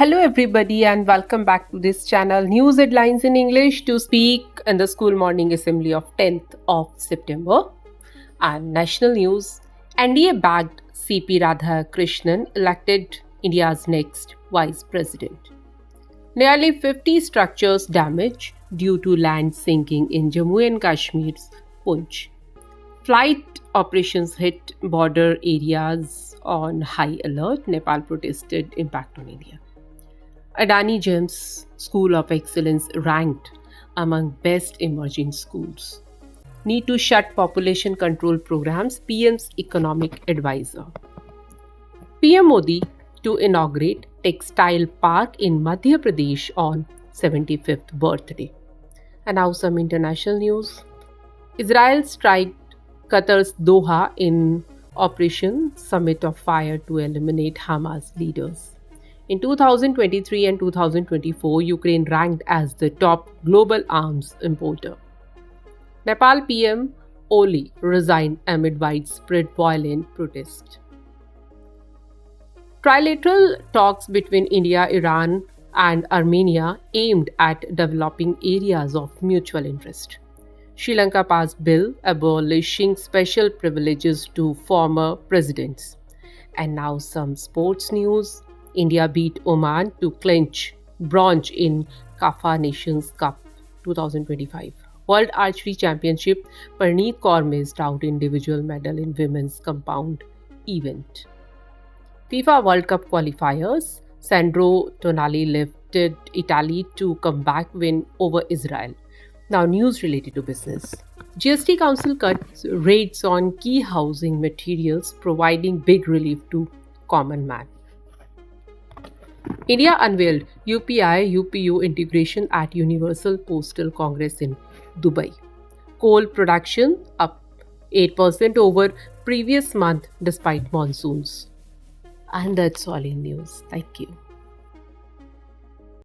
Hello, everybody, and welcome back to this channel. News headlines in English to speak in the school morning assembly of 10th of September. And national news, NDA backed CP Radhakrishnan elected India's next vice president. Nearly 50 structures damaged due to land sinking in Jammu and Kashmir's Poonch. Flight operations hit border areas on high alert. Nepal protested impact on India. Adani GEMS School of Excellence ranked among best emerging schools. Need to shut population control programs, PM's economic advisor. PM Modi to inaugurate textile park in Madhya Pradesh on 75th birthday. And now some international news. Israel striked Qatar's Doha in Operation Summit of Fire to eliminate Hamas leaders. In 2023 and 2024, Ukraine ranked as the top global arms importer. Nepal PM Oli resigned amid widespread violent protest. Trilateral talks between India, Iran, and Armenia aimed at developing areas of mutual interest. Sri Lanka passed bill abolishing special privileges to former presidents. And now some sports news. India beat Oman to clinch bronze in CAFA Nations Cup 2025. World Archery Championship, Parneet Kaur missed out individual medal in women's compound event. FIFA World Cup qualifiers, Sandro Tonali lifted Italy to comeback win over Israel. Now news related to business. GST Council cuts rates on key housing materials, providing big relief to common man. India unveiled UPI UPU integration at Universal Postal Congress in Dubai. Coal production up 8% over previous month despite monsoons. And that's all in news. Thank you.